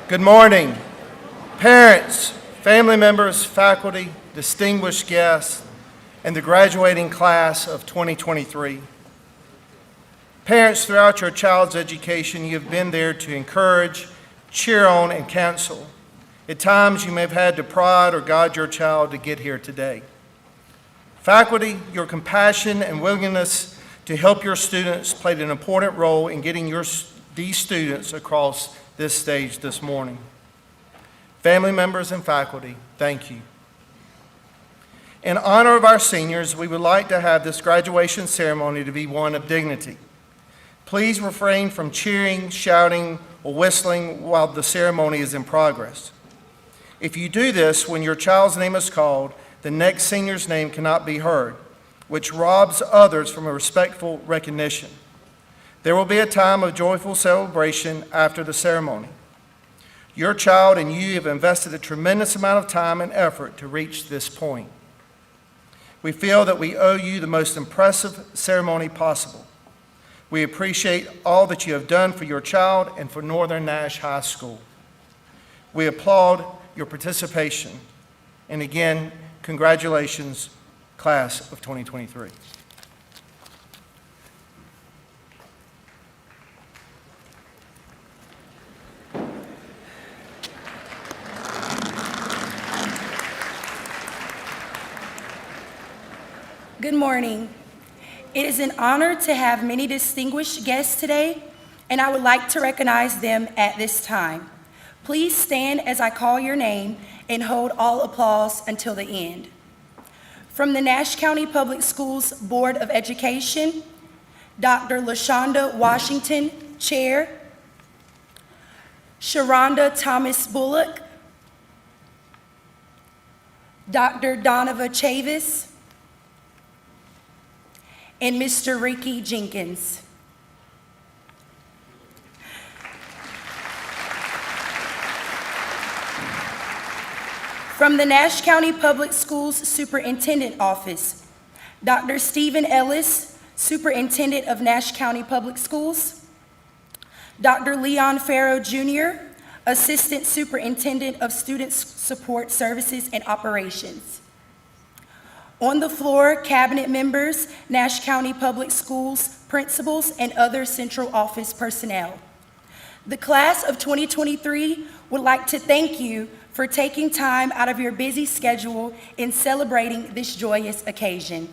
Good morning. Parents, family members, faculty, distinguished guests, and the graduating class of 2023. Parents, throughout your child's education, you have been there to encourage, cheer on, and counsel. At times, you may have had to prod or guide your child to get here today. Faculty, your compassion and willingness to help your students played an important role in getting these students across this stage this morning. Family members and faculty, thank you. In honor of our seniors, we would like to have this graduation ceremony to be one of dignity. Please refrain from cheering, shouting, or whistling while the ceremony is in progress. If you do this when your child's name is called, the next senior's name cannot be heard, which robs others from a respectful recognition. There will be a time of joyful celebration after the ceremony. Your child and you have invested a tremendous amount of time and effort to reach this point. We feel that we owe you the most impressive ceremony possible. We appreciate all that you have done for your child and for Northern Nash High School. We applaud your participation. And again, congratulations, class of 2023. Good morning. It is an honor to have many distinguished guests today, and I would like to recognize them at this time. Please stand as I call your name and hold all applause until the end. From the Nash County Public Schools Board of Education, Dr. LaShonda Washington, Chair, Sharonda Thomas Bullock, Dr. Donovan Chavis, and Mr. Ricky Jenkins. From the Nash County Public Schools Superintendent Office, Dr. Stephen Ellis, Superintendent of Nash County Public Schools, Dr. Leon Farrow Jr., Assistant Superintendent of Student Support Services and Operations. On the floor, cabinet members, Nash County Public Schools principals, and other central office personnel. The class of 2023 would like to thank you for taking time out of your busy schedule in celebrating this joyous occasion.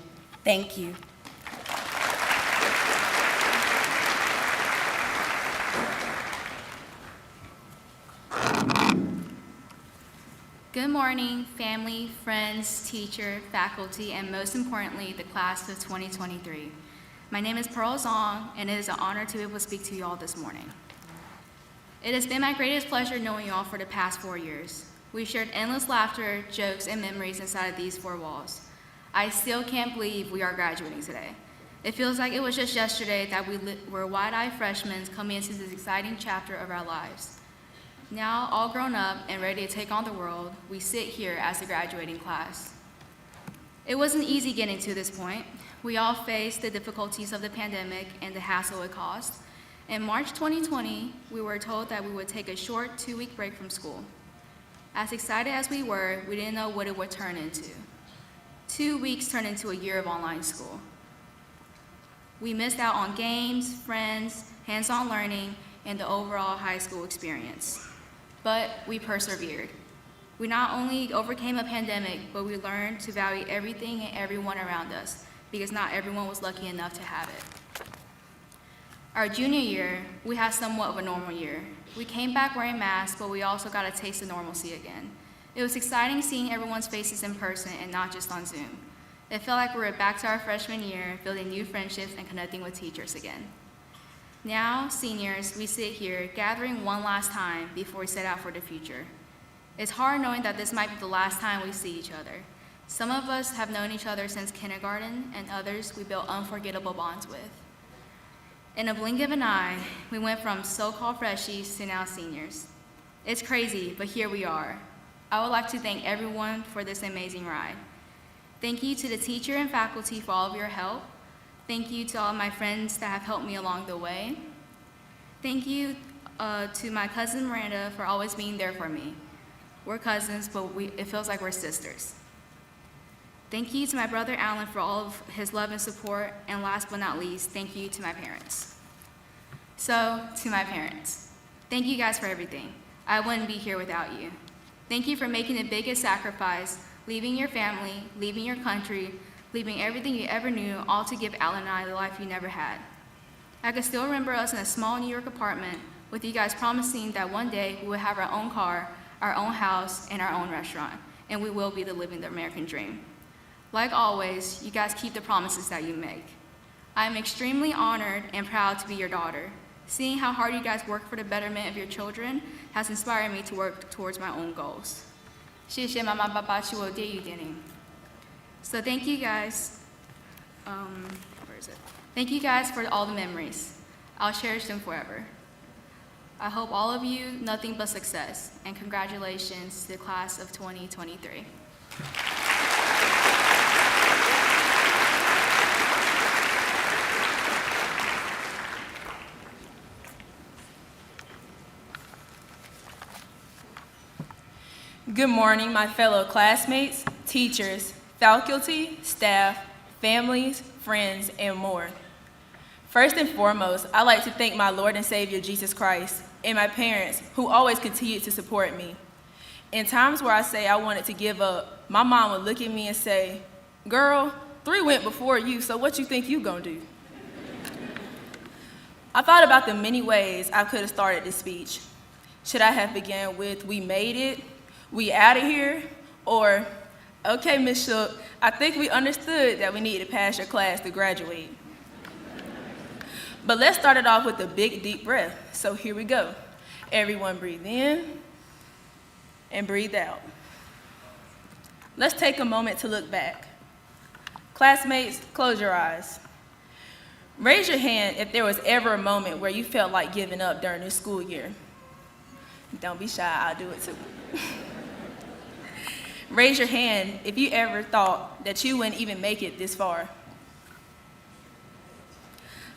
Thank you. Good morning, family, friends, teacher, faculty, and most importantly, the class of 2023. My name is Pearl Zong, and it is an honor to be able to speak to you all this morning. It has been my greatest pleasure knowing you all for the past 4 years. We've shared endless laughter, jokes, and memories inside of these 4 walls. I still can't believe we are graduating today. It feels like it was just yesterday that we were wide-eyed freshmen coming into this exciting chapter of our lives. Now, all grown up and ready to take on the world, we sit here as the graduating class. It wasn't easy getting to this point. We all faced the difficulties of the pandemic and the hassle it caused. In March 2020, we were told that we would take a short 2-week break from school. As excited as we were, we didn't know what it would turn into. 2 weeks turned into a year of online school. We missed out on games, friends, hands-on learning, and the overall high school experience. But we persevered. We not only overcame a pandemic, but we learned to value everything and everyone around us, because not everyone was lucky enough to have it. Our junior year, we had somewhat of a normal year. We came back wearing masks, but we also got a taste of normalcy again. It was exciting seeing everyone's faces in person and not just on Zoom. It felt like we were back to our freshman year, building new friendships and connecting with teachers again. Now, seniors, we sit here gathering one last time before we set out for the future. It's hard knowing that this might be the last time we see each other. Some of us have known each other since kindergarten, and others we built unforgettable bonds with. In a blink of an eye, we went from so-called freshies to now seniors. It's crazy, but here we are. I would like to thank everyone for this amazing ride. Thank you to the teacher and faculty for all of your help. Thank you to all of my friends that have helped me along the way. Thank you to my cousin Miranda for always being there for me. We're cousins, but it feels like we're sisters. Thank you to my brother Alan for all of his love and support, and last but not least, thank you to my parents. So, to my parents, thank you guys for everything. I wouldn't be here without you. Thank you for making the biggest sacrifice, leaving your family, leaving your country, leaving everything you ever knew, all to give Alan and I the life you never had. I can still remember us in a small New York apartment with you guys promising that one day we would have our own car, our own house, and our own restaurant, and we will be living the American dream. Like always, you guys keep the promises that you make. I am extremely honored and proud to be your daughter. Seeing how hard you guys work for the betterment of your children has inspired me to work towards my own goals. 谢谢妈妈爸爸是我第一点零。So thank you guys. Where is it? Thank you guys for all the memories. I'll cherish them forever. I hope all of you nothing but success, and congratulations to the class of 2023. Good morning, my fellow classmates, teachers, faculty, staff, families, friends, and more. First and foremost, I'd like to thank my Lord and Savior, Jesus Christ, and my parents, who always continue to support me. In times where I say I wanted to give up, my mom would look at me and say, "Girl, 3 went before you, so what you think you gonna do?" I thought about the many ways I could have started this speech. Should I have begun with, "We made it," "We out of here," or, "Okay, Miss Shook, I think we understood that we needed to pass your class to graduate." But let's start it off with a big, deep breath. So here we go. Everyone breathe in and breathe out. Let's take a moment to look back. Classmates, close your eyes. Raise your hand if there was ever a moment where you felt like giving up during this school year. Don't be shy, I'll do it too. Raise your hand if you ever thought that you wouldn't even make it this far.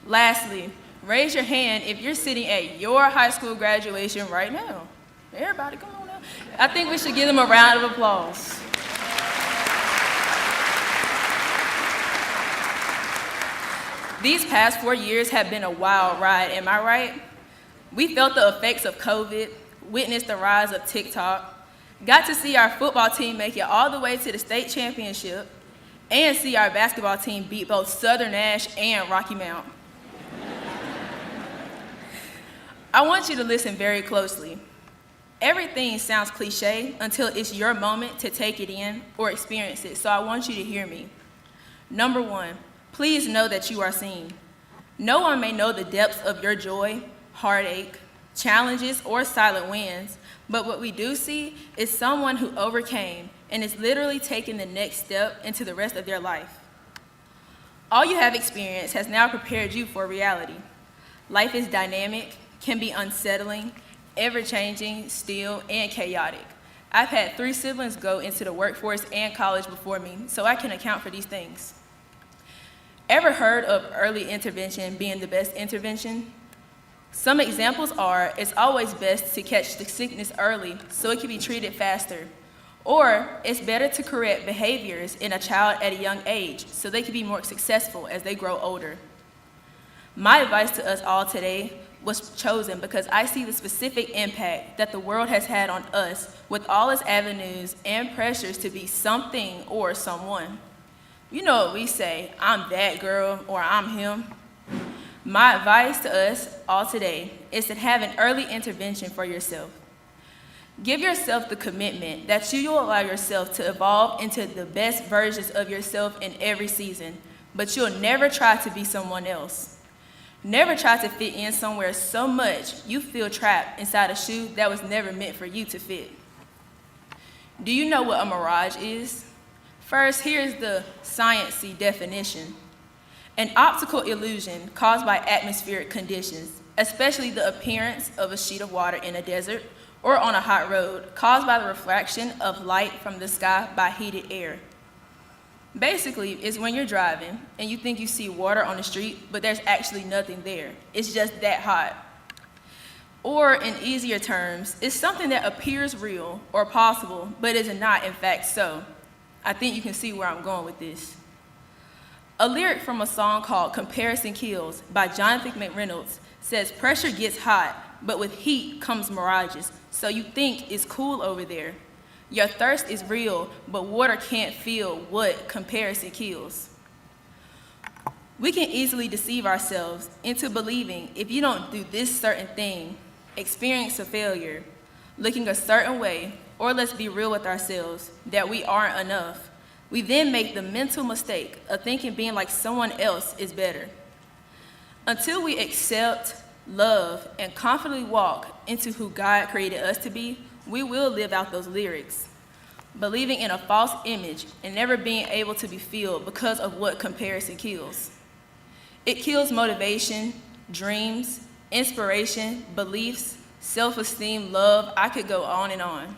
Lastly, raise your hand if you're sitting at your high school graduation right now. Everybody, come on now. I think we should give them a round of applause. These past 4 years have been a wild ride, am I right? We felt the effects of COVID, witnessed the rise of TikTok, got to see our football team make it all the way to the state championship, and see our basketball team beat both Southern Nash and Rocky Mount. I want you to listen very closely. Everything sounds cliche until it's your moment to take it in or experience it, so I want you to hear me. Number 1, please know that you are seen. No one may know the depths of your joy, heartache, challenges, or silent wins, but what we do see is someone who overcame and is literally taking the next step into the rest of their life. All you have experienced has now prepared you for reality. Life is dynamic, can be unsettling, ever-changing, still, and chaotic. I've had 3 siblings go into the workforce and college before me, so I can account for these things. Ever heard of early intervention being the best intervention? Some examples are, it's always best to catch the sickness early so it can be treated faster. Or, it's better to correct behaviors in a child at a young age so they can be more successful as they grow older. My advice to us all today was chosen because I see the specific impact that the world has had on us with all its avenues and pressures to be something or someone. You know what we say, "I'm that girl," or "I'm him." My advice to us all today is to have an early intervention for yourself. Give yourself the commitment that you will allow yourself to evolve into the best versions of yourself in every season, but you'll never try to be someone else. Never try to fit in somewhere so much you feel trapped inside a shoe that was never meant for you to fit. Do you know what a mirage is? First, here's the science-y definition. An optical illusion caused by atmospheric conditions, especially the appearance of a sheet of water in a desert or on a hot road, caused by the refraction of light from the sky by heated air. Basically, it's when you're driving and you think you see water on the street, but there's actually nothing there. It's just that hot. Or in easier terms, it's something that appears real or possible, but is not in fact so. I think you can see where I'm going with this. A lyric from a song called Comparison Kills by Jonathan McReynolds says, pressure gets hot, but with heat comes mirages, so you think it's cool over there. Your thirst is real, but water can't feel what comparison kills. We can easily deceive ourselves into believing if you don't do this certain thing, experience a failure, looking a certain way, or let's be real with ourselves, that we aren't enough. We then make the mental mistake of thinking being like someone else is better. Until we accept, love, and confidently walk into who God created us to be, we will live out those lyrics, believing in a false image and never being able to be filled because of what comparison kills. It kills motivation, dreams, inspiration, beliefs, self-esteem, love. I could go on and on.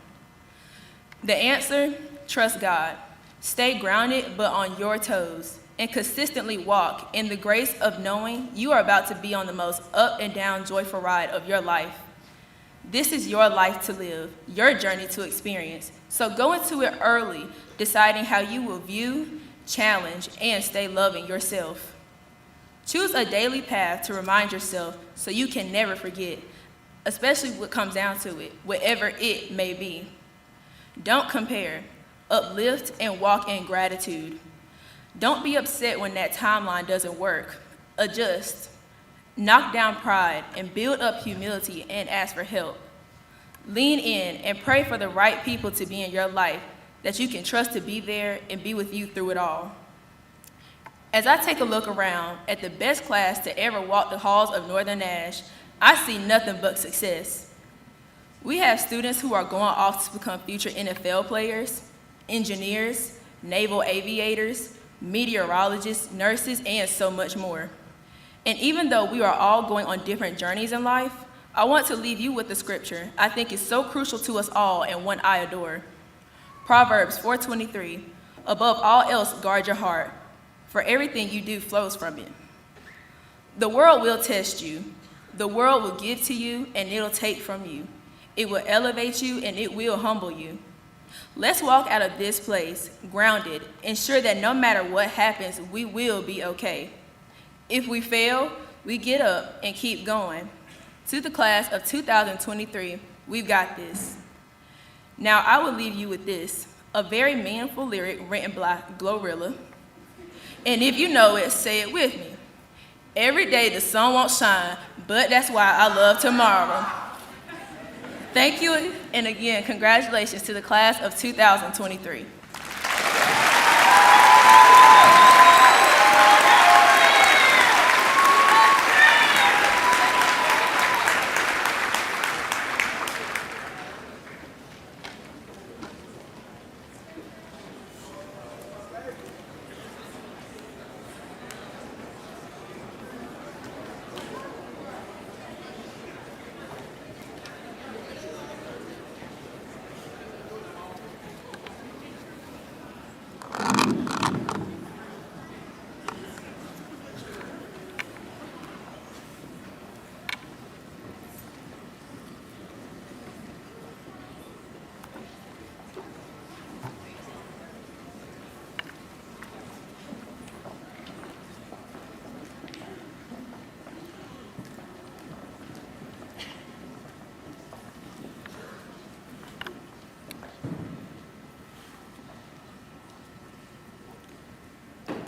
The answer, trust God. Stay grounded but on your toes and consistently walk in the grace of knowing you are about to be on the most up and down joyful ride of your life. This is your life to live, your journey to experience. So go into it early, deciding how you will view, challenge, and stay loving yourself. Choose a daily path to remind yourself so you can never forget, especially what comes down to it, whatever it may be. Don't compare. Uplift and walk in gratitude. Don't be upset when that timeline doesn't work. Adjust. Knock down pride and build up humility and ask for help. Lean in and pray for the right people to be in your life that you can trust to be there and be with you through it all. As I take a look around at the best class to ever walk the halls of Northern Nash, I see nothing but success. We have students who are going off to become future NFL players, engineers, naval aviators, meteorologists, nurses, and so much more. And even though we are all going on different journeys in life, I want to leave you with the scripture I think is so crucial to us all and one I adore. Proverbs 4:23, above all else guard your heart, for everything you do flows from it. The world will test you. The world will give to you and it'll take from you. It will elevate you and it will humble you. Let's walk out of this place grounded, ensure that no matter what happens, we will be okay. If we fail, we get up and keep going. To the class of 2023, we've got this. Now I will leave you with this, a very meaningful lyric written by Glorilla. And if you know it, say it with me. Every day the sun won't shine, but that's why I love tomorrow. Thank you, and again, congratulations to the class of 2023.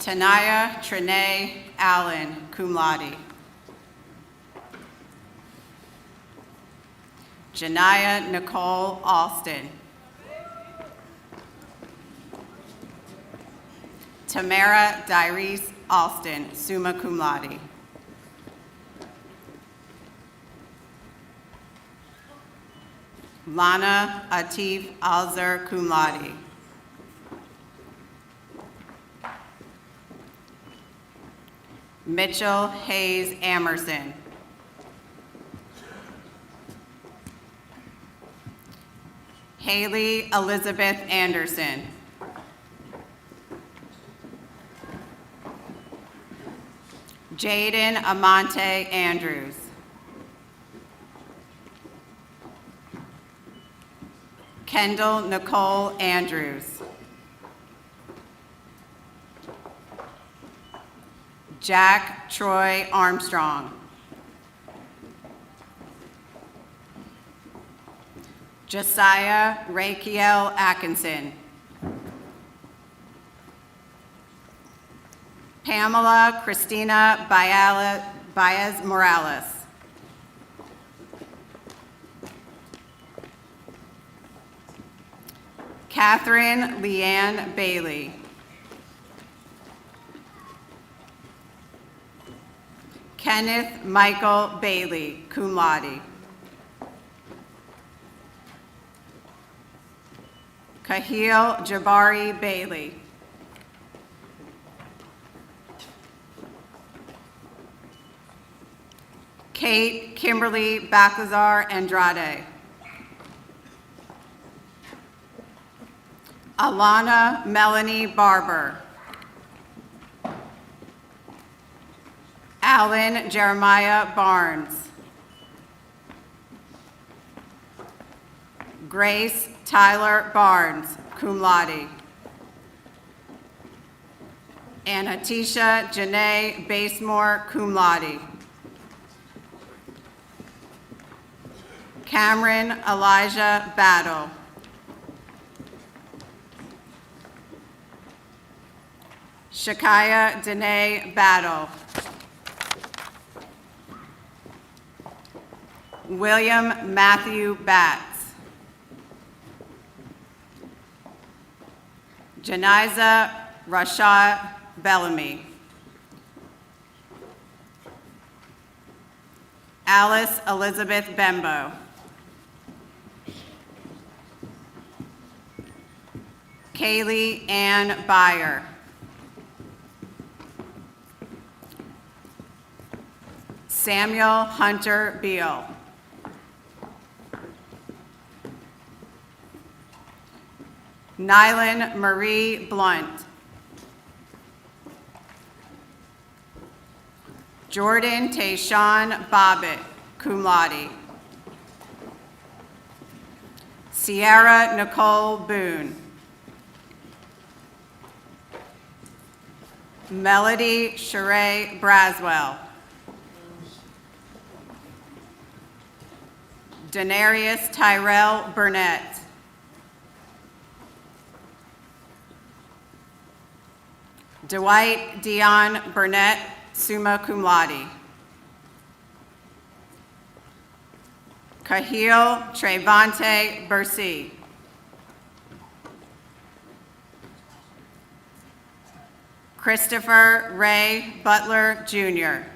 Tanaya Trinae Allen, cum laude. Janaya Nicole Alston. Tamara Dyrese Alston, summa cum laude. Lana Atif Alzer, cum laude. Mitchell Hayes Amerson. Haley Elizabeth Anderson. Jaden Amante Andrews. Kendall Nicole Andrews. Jack Troy Armstrong. Josiah Rakiel Atkinson. Pamela Christina Baez Morales. Catherine Leanne Bailey. Kenneth Michael Bailey, cum laude. Kahil Jabari Bailey. Kate Kimberly Baclazar Andrade. Alana Melanie Barber. Alan Jeremiah Barnes. Grace Tyler Barnes, cum laude. Anatisha Janae Basemore, cum laude. Cameron Elijah Battle. Shakaya Danae Battle. William Matthew Batts. Janiza Rashad Bellamy. Alice Elizabeth Bembo. Kaylee Ann Byer. Samuel Hunter Beal. Nylan Marie Blunt. Jordan Tayshawn Bobbitt, cum laude. Sierra Nicole Boone. Melody Sheree Braswell. Denarius Tyrell Burnett. Dwight Dion Burnett, summa cum laude. Kahil Trevante Bercy. Christopher Ray Butler, Jr.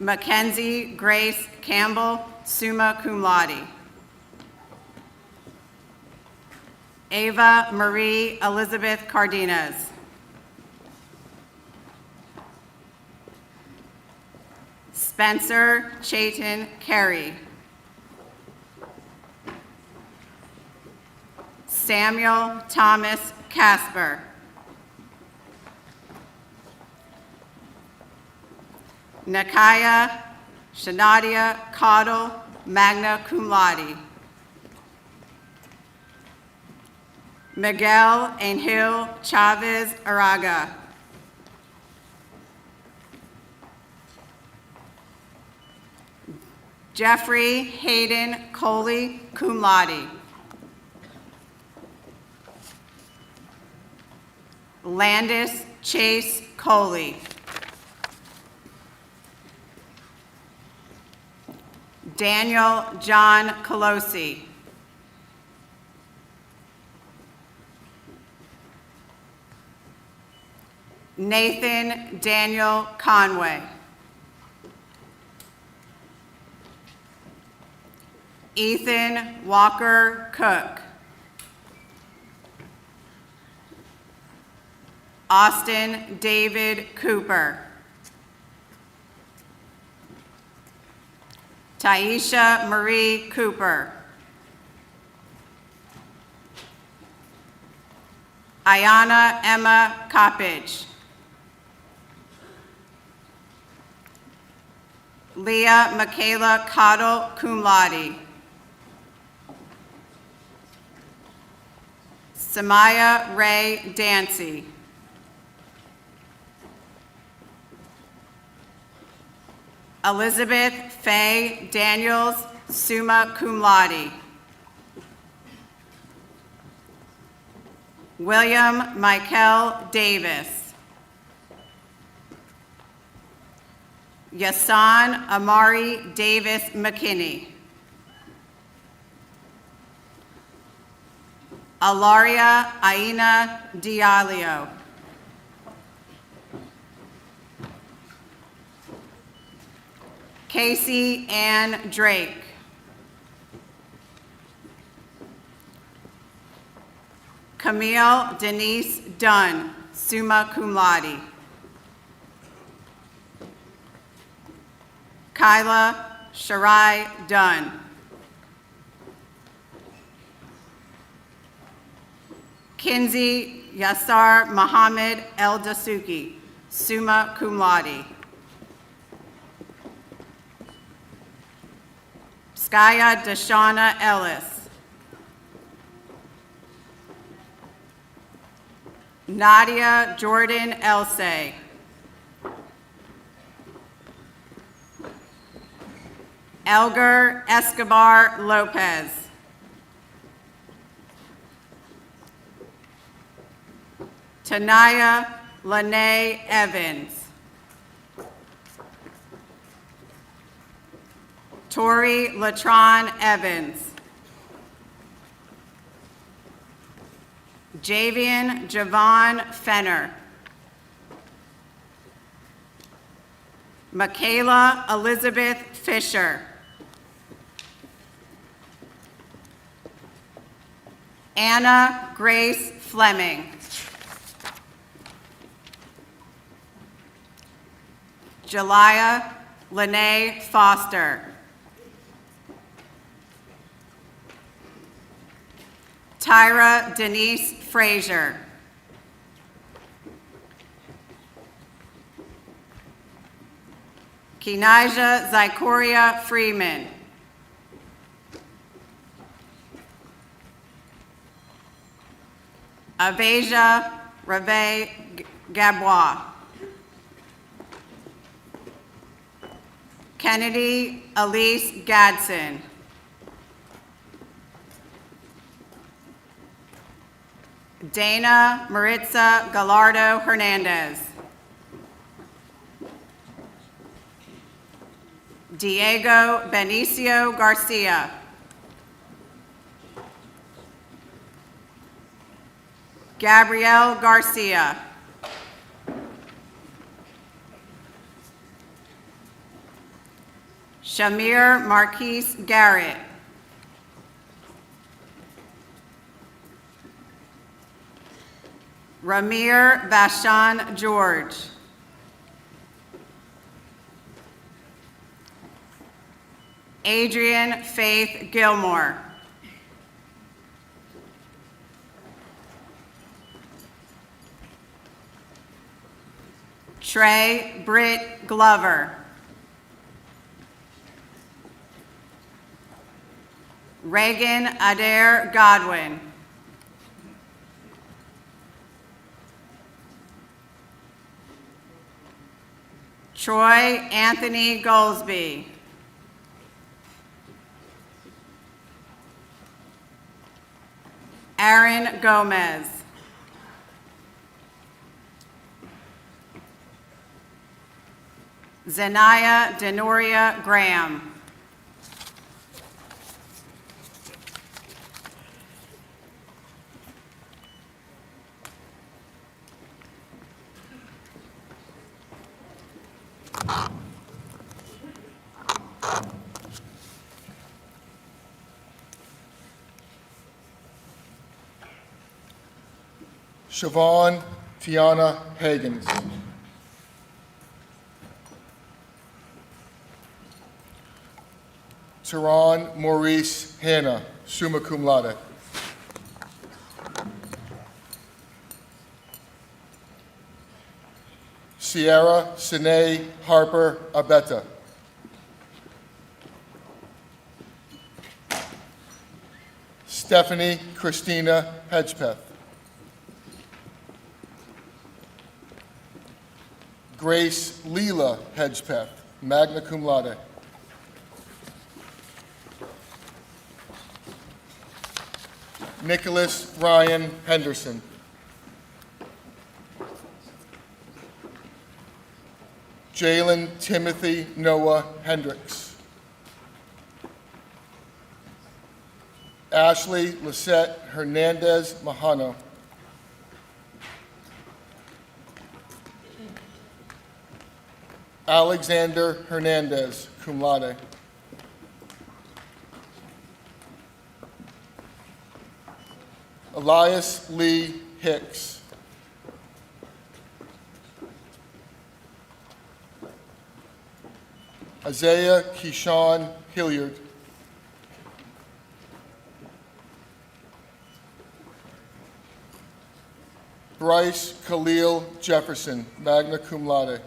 Mackenzie Grace Campbell, summa cum laude. Ava Marie Elizabeth Cardenas. Spencer Chayton Carey. Samuel Thomas Casper. Nakaya Shanadia Caudill, magna cum laude. Miguel Angel Chavez Araga. Jeffrey Hayden Coley, cum laude. Landis Chase Coley. Daniel John Colosi. Nathan Daniel Conway. Ethan Walker Cook. Austin David Cooper. Taisha Marie Cooper. Ayana Emma Coppage. Leah Michaela Cottle, cum laude. Samaya Ray Dancy. Elizabeth Faye Daniels, summa cum laude. William Michael Davis. Yasan Amari Davis McKinney. Alaria Aina Diallo. Casey Ann Drake. Camille Denise Dunn, summa cum laude. Kyla Sharai Dunn. Kinsey Yassar Mohammed El Dasuki, summa cum laude. Skaya Deshauna Ellis. Nadia Jordan Elsay. Elgar Escobar Lopez. Tanaya Lene Evans. Tori Latron Evans. Javian Javon Fenner. Michaela Elizabeth Fisher. Anna Grace Fleming. Jelia Lene Foster. Tyra Denise Frazier. Kenija Zykoria Freeman. Aveja Rave Gabois. Kennedy Elise Gadsden. Dana Maritza Gallardo Hernandez. Diego Benicio Garcia. Gabrielle Garcia. Shamir Marquise Garrett. Ramir Vashon George. Adrian Faith Gilmore. Trey Britt Glover. Reagan Adair Godwin. Troy Anthony Goldsby. Aaron Gomez. Zenaya Denoria Graham. Siobhan Tiana Hagans. Teron Maurice Hanna, summa cum laude. Sierra Sine Harper Abetta. Stephanie Christina Hedgepeth. Grace Leela Hedgepeth, magna cum laude. Nicholas Ryan Henderson. Jalen Timothy Noah Hendricks. Ashley Lisette Hernandez Mahano. Alexander Hernandez, cum laude. Elias Lee Hicks. Isaiah Keyshawn Hilliard. Bryce Khalil Jefferson, magna cum laude.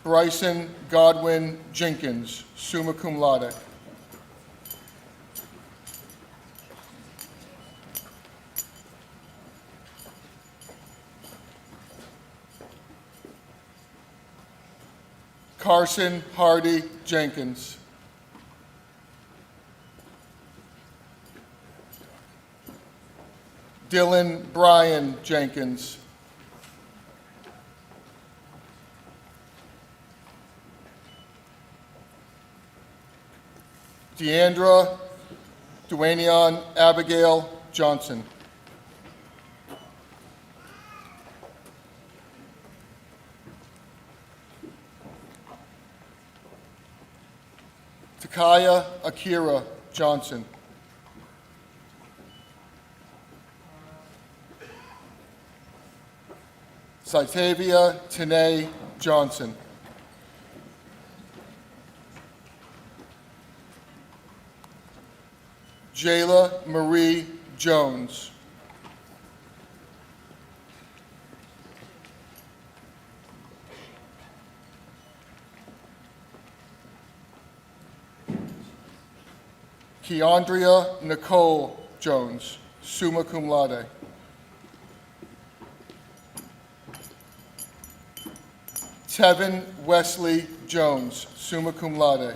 Bryson Godwin Jenkins, summa cum laude. Carson Hardy Jenkins. Dylan Brian Jenkins. Deandra Duanion Abigail Johnson. Takaya Akira Johnson. Cytavia Tanae Johnson. Jayla Marie Jones. Keandria Nicole Jones, summa cum laude. Tevin Wesley Jones, summa cum laude.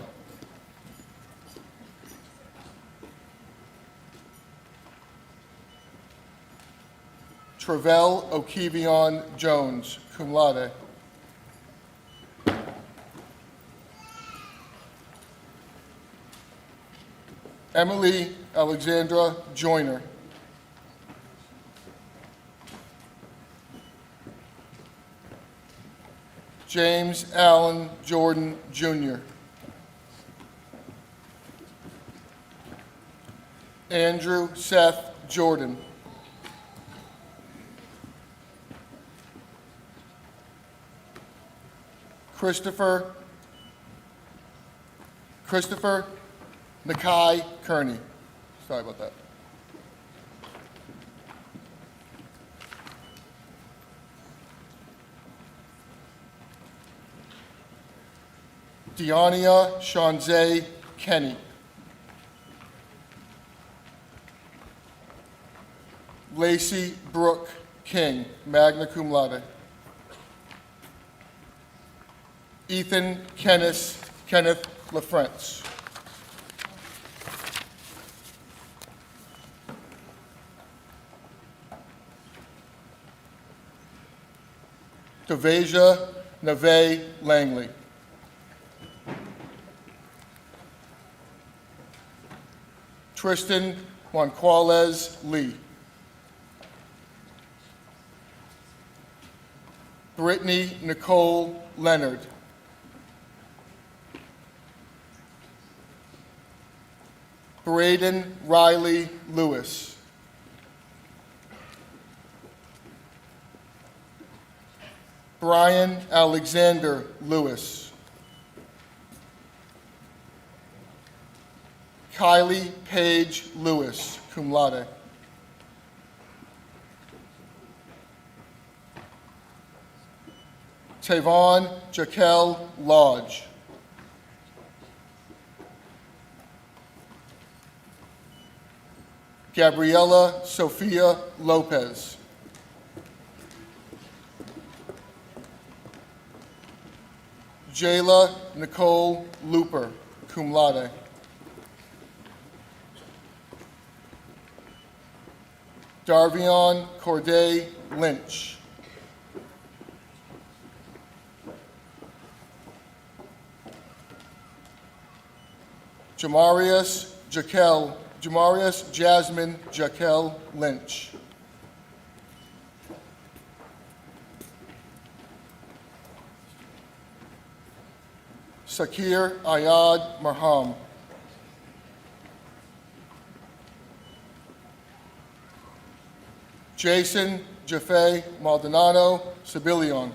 Travell Okevion Jones, cum laude. Emily Alexandra Joyner. James Allen Jordan Jr. Andrew Seth Jordan. Christopher Nakai Kearney. Sorry about that. Deania Shanzay Kenny. Lacey Brooke King, magna cum laude. Ethan Kenneth LaFrance. Devasia Neve Langley. Tristan Juanquales Lee. Brittany Nicole Leonard. Braden Riley Lewis. Brian Alexander Lewis. Kylie Paige Lewis, cum laude. Tavon Jaquel Lodge. Gabriela Sofia Lopez. Jayla Nicole Looper, cum laude. Darvion Corday Lynch. Jamarius Jasmine Jaquel Lynch. Sakir Ayad Marham. Jason Jaffe Maldonado Sibilion.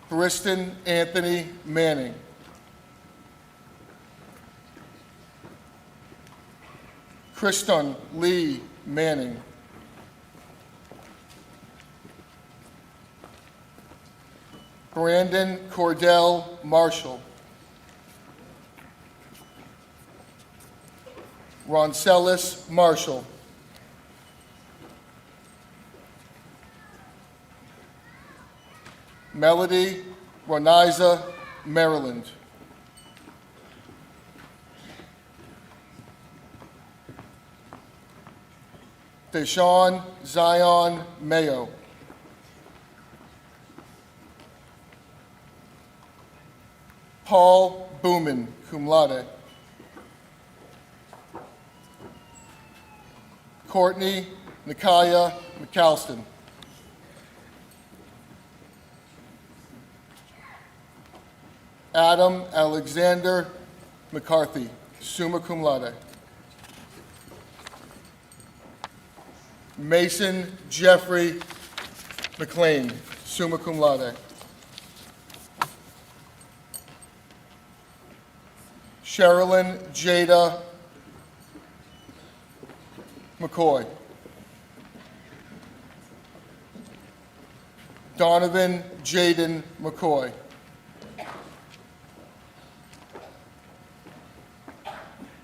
Briston Anthony Manning. Kriston Lee Manning. Brandon Cordell Marshall. Roncellis Marshall. Melody Roniza Maryland. Deshaun Zion Mayo. Paul Booman, cum laude. Courtney Nikaya McAlston. Adam Alexander McCarthy, summa cum laude. Mason Jeffrey McLean, summa cum laude. Sherilyn Jada McCoy. Donovan Jaden McCoy.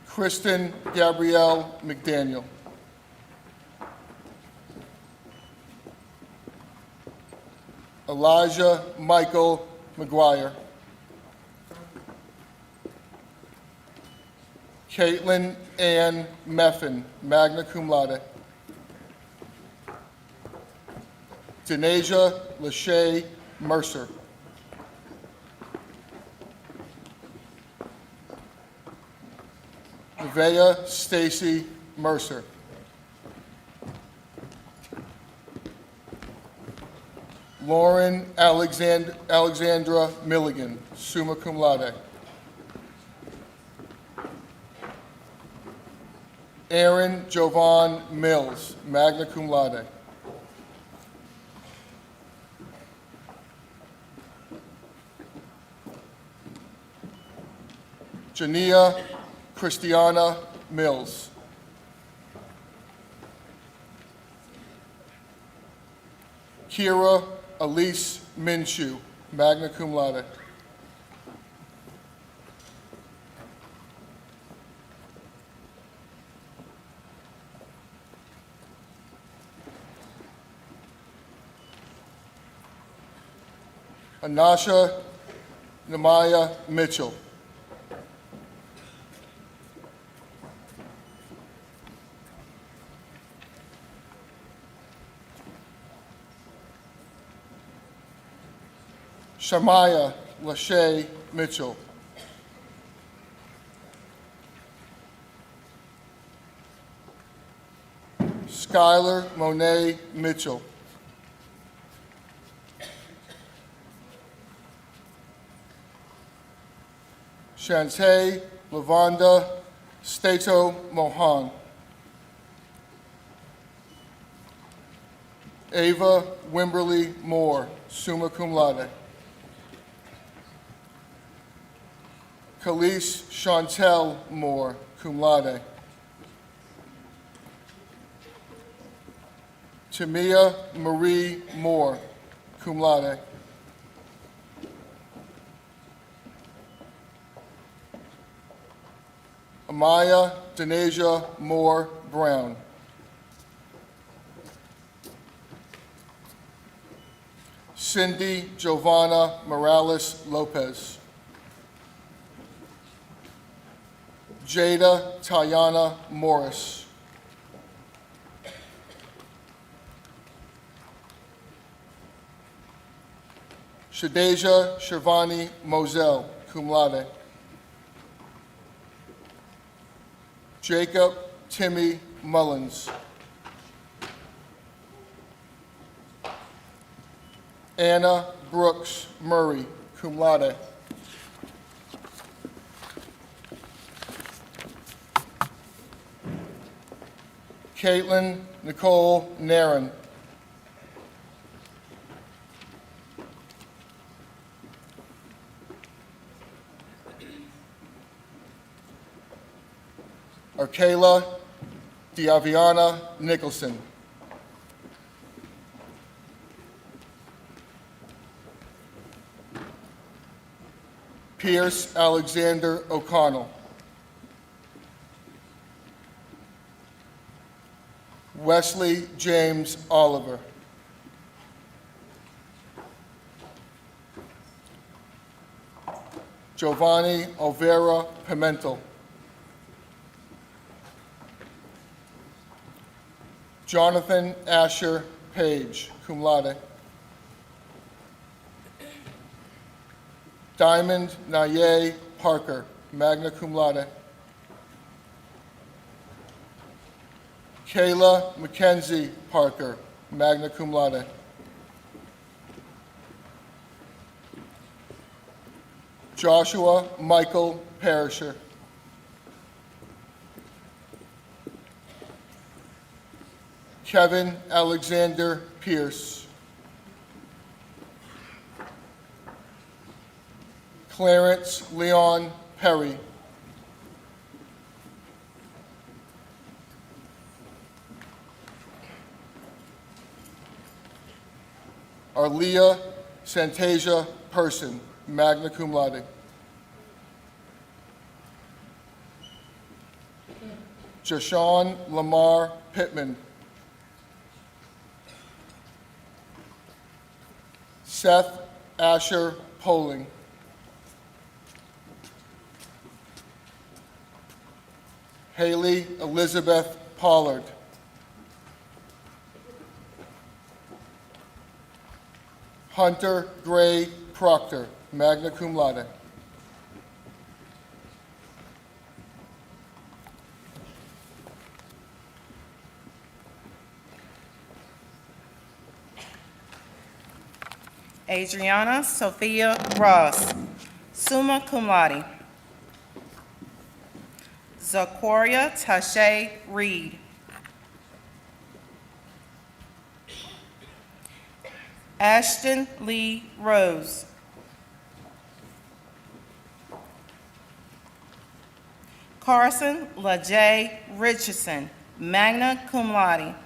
Kristen Gabrielle McDaniel. Elijah Michael McGuire. Caitlin Ann Meffin, magna cum laude. Denasia Lachey Mercer. Nevaeh Stacy Mercer. Lauren Alexandra Milligan, summa cum laude. Aaron Jovan Mills, magna cum laude. Jania Christiana Mills. Kira Elise Minshew, magna cum laude. Anasha Namaya Mitchell. Shamaya Lachey Mitchell. Skylar Monet Mitchell. Shantae Lavonda Stato Mohan. Ava Wimberly Moore, summa cum laude. Khalees Chantel Moore, cum laude. Tamia Marie Moore, cum laude. Maya Denasia Moore Brown. Cindy Giovanna Morales Lopez. Jada Tayana Morris. Shadeja Shervani Moselle, cum laude. Jacob Timmy Mullins. Anna Brooks Murray, cum laude. Caitlin Nicole Nairn. Arkayla Diaviana Nicholson. Pierce Alexander O'Connell. Wesley James Oliver. Giovanni Olvera Pimentel. Jonathan Asher Page, cum laude. Diamond Naye Parker, magna cum laude. Kayla Mackenzie Parker, magna cum laude. Joshua Michael Perisher. Kevin Alexander Pierce. Clarence Leon Perry. Arlia Santasia Person, magna cum laude. Jashawn Lamar Pittman. Seth Asher Poling. Haley Elizabeth Pollard. Hunter Gray Proctor, magna cum laude. Adriana Sophia Ross, summa cum laude. Zaquaria Tashay Reed. Ashton Lee Rose. Carson LaJay Richardson, magna cum laude.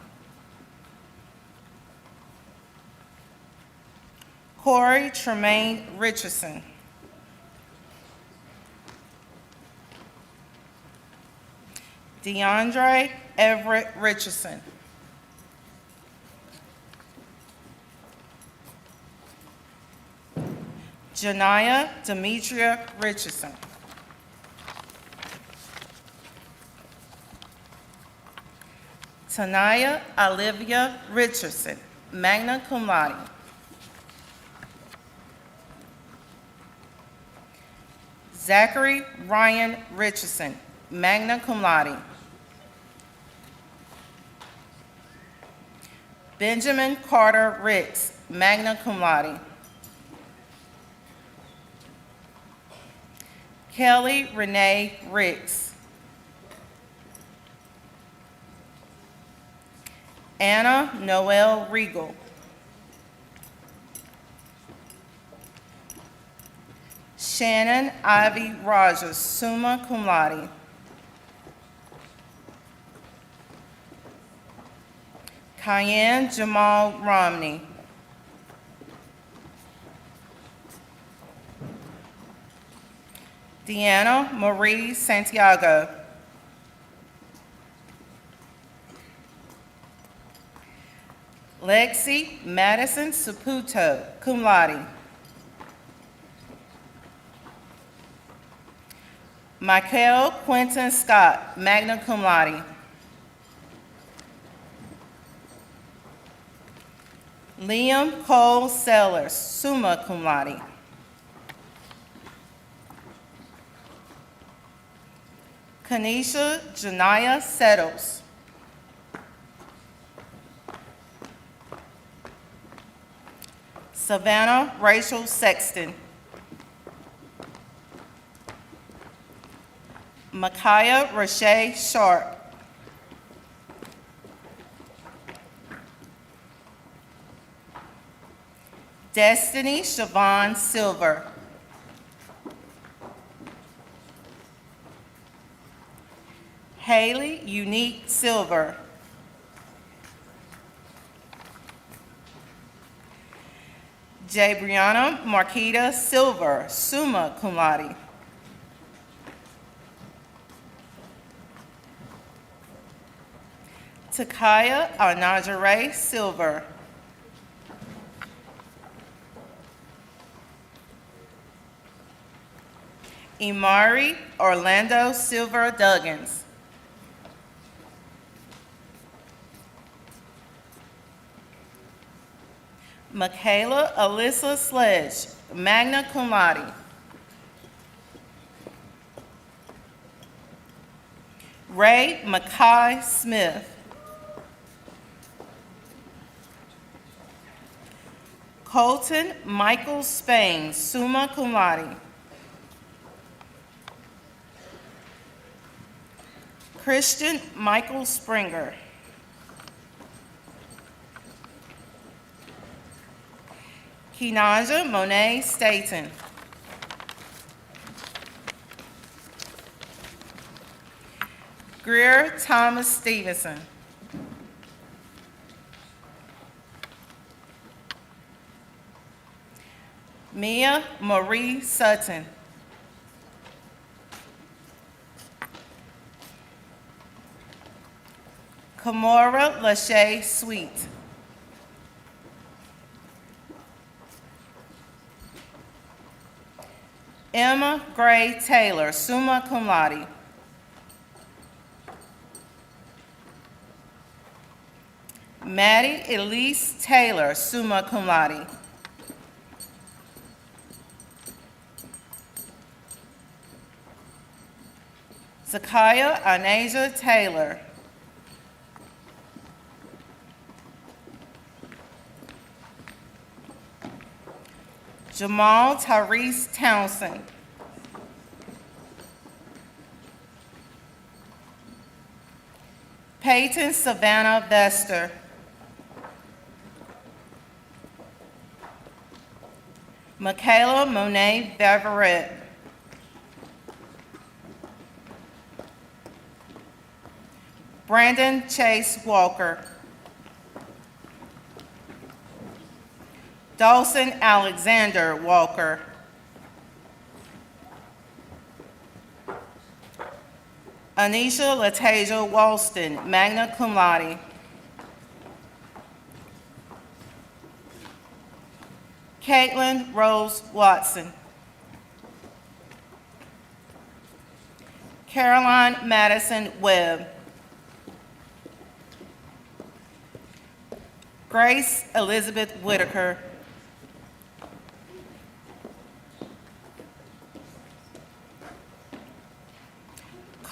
Corey Tremaine Richardson. DeAndre Everett Richardson. Janaya Demetria Richardson. Tanaya Olivia Richardson, magna cum laude. Zachary Ryan Richardson, magna cum laude. Benjamin Carter Ricks, magna cum laude. Kelly Renee Ricks. Anna Noel Regal. Shannon Ivy Rogers, summa cum laude. Cayenne Jamal Romney. Deanna Marie Santiago. Lexi Madison Saputo, cum laude. Michael Quentin Scott, magna cum laude. Liam Cole Sellers, summa cum laude. Kanisha Janaya Settles. Savannah Rachel Sexton. Micaiah Rashay Sharp. Destiny Siobhan Silver. Haley Unique Silver. Jabriana Marquita Silver, summa cum laude. Takaya Anajare Silver. Imari Orlando Silver Duggins. Michaela Alyssa Sledge, magna cum laude. Ray Mackay Smith. Colton Michael Spain, summa cum laude. Christian Michael Springer. Kenaja Monet Staten. Greer Thomas Stevenson. Mia Marie Sutton. Kamora Lachey Sweet. Emma Gray Taylor, summa cum laude. Maddie Elise Taylor, summa cum laude. Zakiah Anasia Taylor. Jamal Tyrese Townsend. Peyton Savannah Vester. Michaela Monet Beverett. Brandon Chase Walker. Dawson Alexander Walker. Anisha Latasia Walston, magna cum laude. Caitlin Rose Watson. Caroline Madison Webb. Grace Elizabeth Whitaker.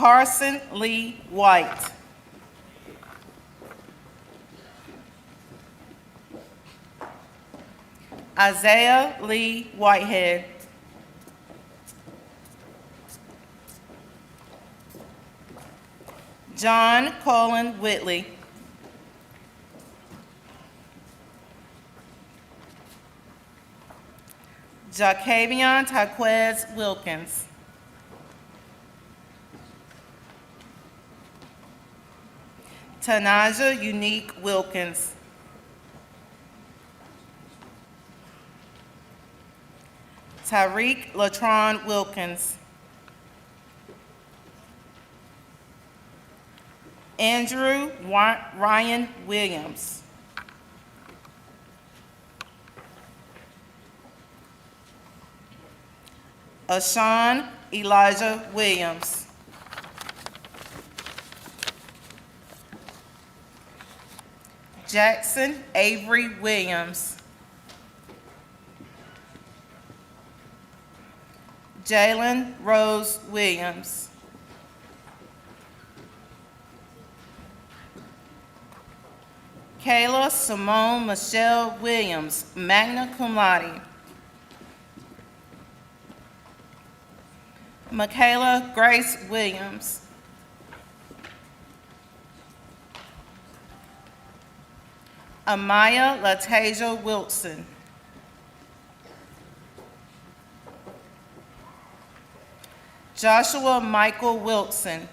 Carson Lee White. Isaiah Lee Whitehead. John Colin Whitley. Jacavion Taquez Wilkins. Tanaja Unique Wilkins. Tyreek Latron Wilkins. Andrew Ryan Williams. Ashawn Elijah Williams. Jackson Avery Williams. Jalen Rose Williams. Kayla Simone Michelle Williams, magna cum laude. Michaela Grace Williams. Amaya Latasia Wilson. Joshua Michael Wilson.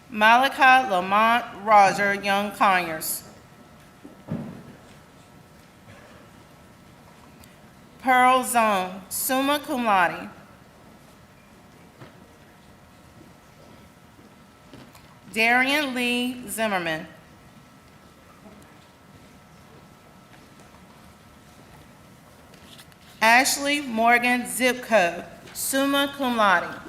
Malachi Lamont Roger Young Conyers. Pearl Zone, summa cum laude. Darian Lee Zimmerman. Ashley Morgan Zipco, summa cum laude.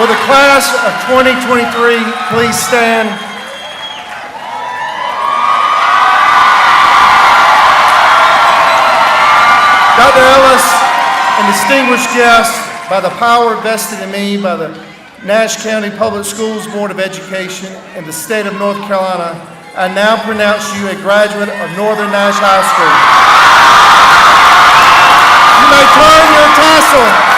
Will the class of 2023 please stand? Dr. Ellis and distinguished guests, by the power vested in me by the Nash County Public Schools Board of Education in the state of North Carolina, I now pronounce you a graduate of Northern Nash High School. You may turn your tassel.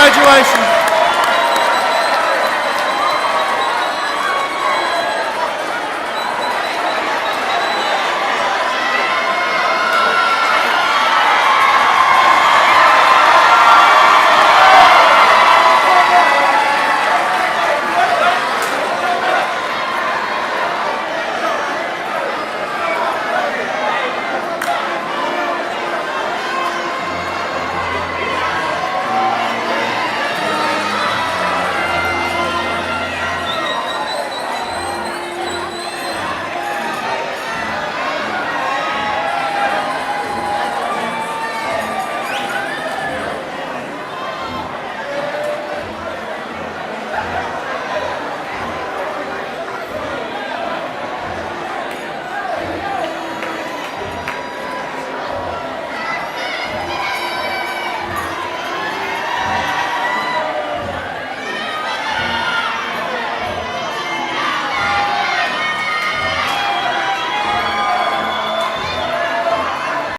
Congratulations.